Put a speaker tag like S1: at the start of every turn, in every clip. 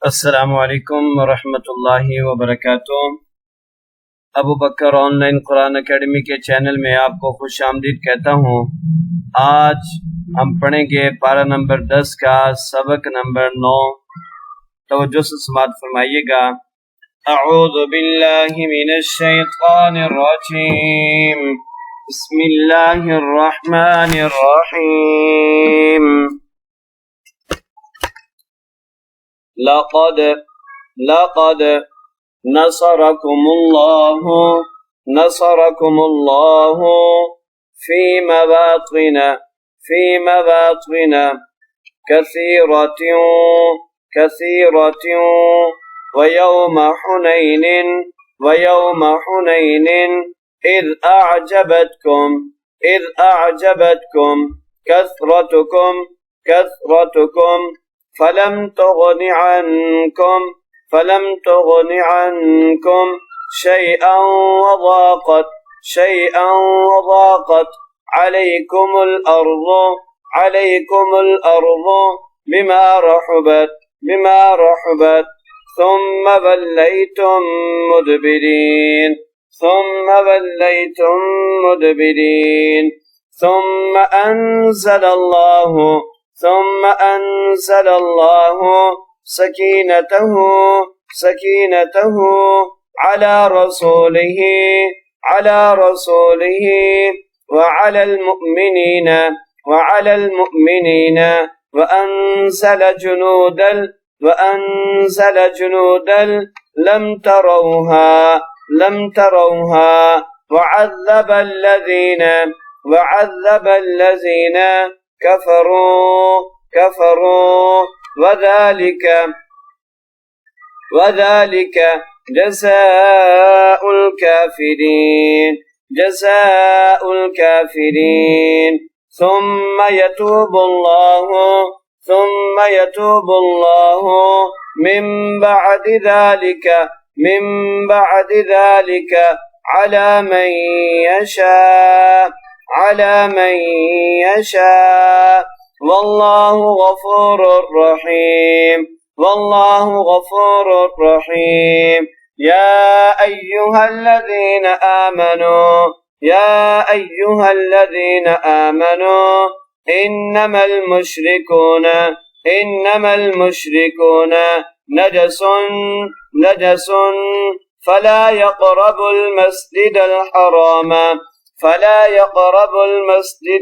S1: अस्सलामु अलैकुम वरहमतुल्लाहि वबरकातुह। अबू बकर ऑनलाइन कुरान अकेडमी के चैनल में आपको खुश आमदीद कहता हूँ। आज हम पढ़ेंगे पारा नंबर 10 का सबक नंबर 9। तवज्जो से समाअत फरमाइएगा। अऊज़ु बिल्लाहि मिनश शैतानिर रजीम। बिस्मिल्लाहिर रहमानिर रहीम। लक़द नसरकुमुल्लाहु फी मवातिन कसीरतिन वयौम हुनैनिन इज़ अअजबतकुम कसरतुकुम फलम तुग़नि अन्कुम शैअन वज़ाक़त अलैकुमुल अर्ज़ु बिमा रहुबत थुम्मा वल्लैतुम मुदबिरीन थुम्मा أنزل الله سكينته على رسوله وعلى المؤمنين وأنزل جنودا لم تروها وعذب الذين كفروا وذلك جزاء الكافرين ثم يتوب الله من بعد ذلك على من يشاء والله غفور رحيم يا أيها الذين آمنوا إنما المشركون نجس فلا يقربوا المسجد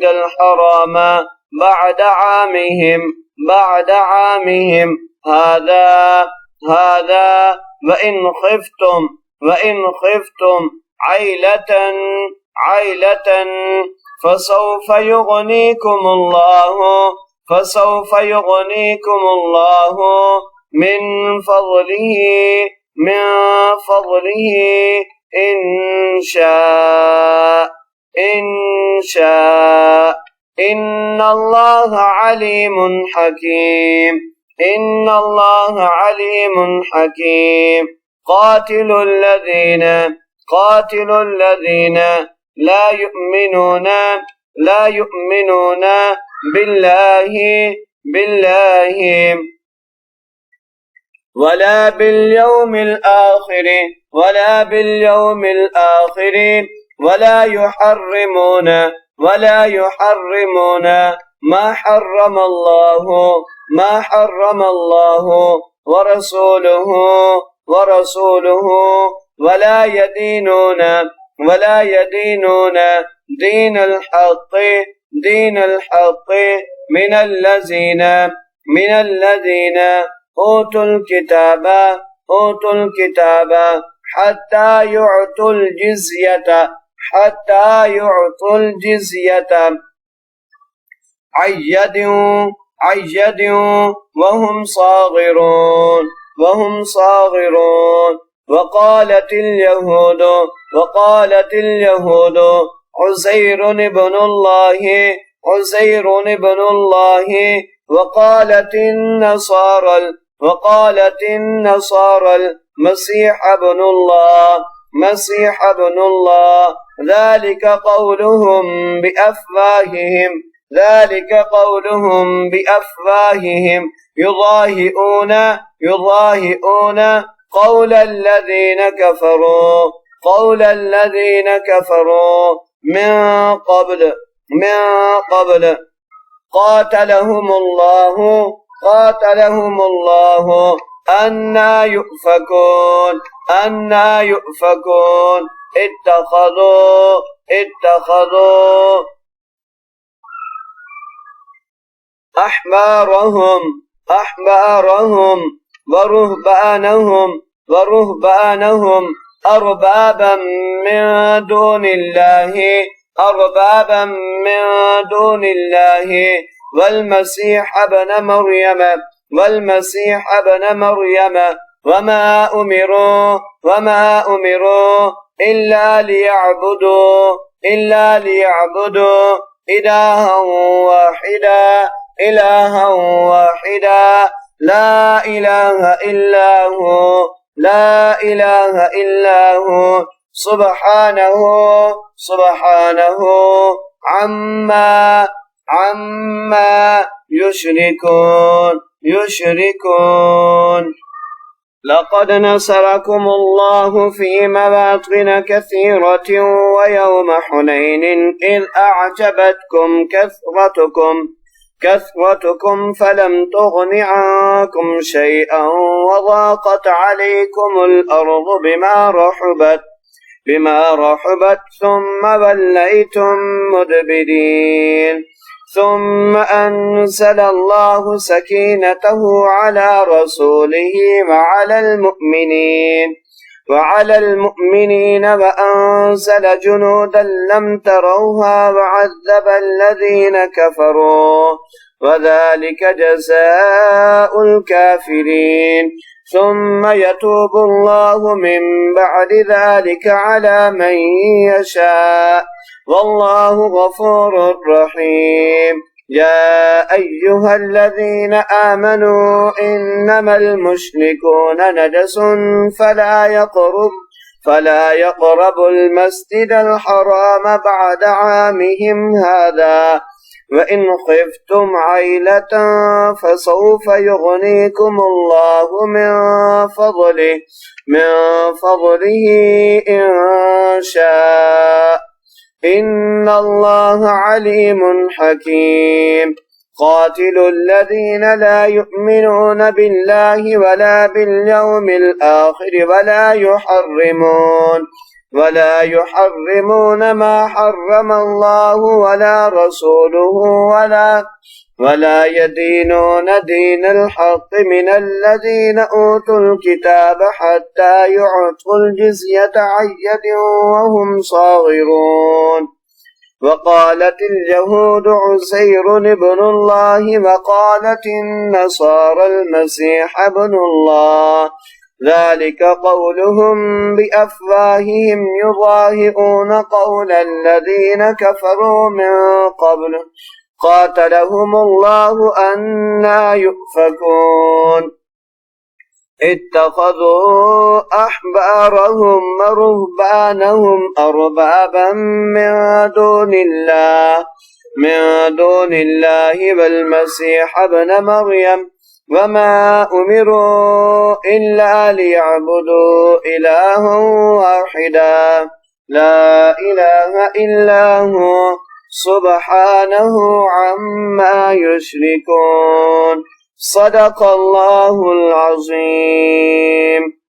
S1: الحرام بعد عامهم هذا وإن خفتم عيلة فسوف يغنيكم الله من فضله إن شاء إن الله عليم حكيم قاتل الذين لا يؤمنون بالله ولا باليوم الآخر ولا يحرمون ما حرم الله ورسوله ولا يدينون دين الحق من الذين أوتوا الكتاب حتى يعطوا الجزية عن يد وهم صاغرون وقالت اليهود عزير ابن الله وقالت النصارى المسيح ابن الله ذلك قولهم بأفواههم يضاهئون يضاهئون قول الذين كفروا من قبل قاتلهم الله أنى يؤفكون اتخذوا أحبارهم ورهبانهم أربابا من دون الله والمسيح ابن مريم وما أمروا إلا ليعبدوا إلها واحدا لا إله إلا هو سبحانه عما يشركون لقد نصركم الله في مواطن كثيرة ويوم حنين إذ أعجبتكم كثرتكم فلم تغن عنكم شيئا وضاقت عليكم الأرض بما رحبت ثم وليتم مدبرين ثم أنزل الله سكينته على رسوله وعلى المؤمنين وأنزل جنودا لم تروها وعذب الذين كفروا وذلك جزاء الكافرين ثم يتوب الله من بعد ذلك على من يشاء والله غفور رحيم يا أيها الذين آمنوا إنما المشركون نجس فلا يقربوا المسجد الحرام بعد عامهم هذا وإن خفتم عيلة فسوف يغنيكم الله من فضله إن شاء إن الله عليم حكيم قاتلوا الذين لا يؤمنون بالله ولا باليوم الآخر ولا يحرمون ما حرم الله ولا رسوله ولا يدينون دين الحق من الذين أوتوا الكتاب حتى يعطوا الجزية عن يد وهم صاغرون وقالت اليهود عزير ابن الله وقالت النصارى المسيح ابن الله ذلك قولهم بأفواههم يضاهئون قول الذين كفروا من قبل قاتلهم الله أنى يؤفكون اتخذوا أحبارهم ورهبانهم أربابا من دون الله والمسيح ابن مريم وما أمروا إلا ليعبدوا إلها واحدا لا إله إلا هو سبحانه عما يشركون صدق الله العظيم.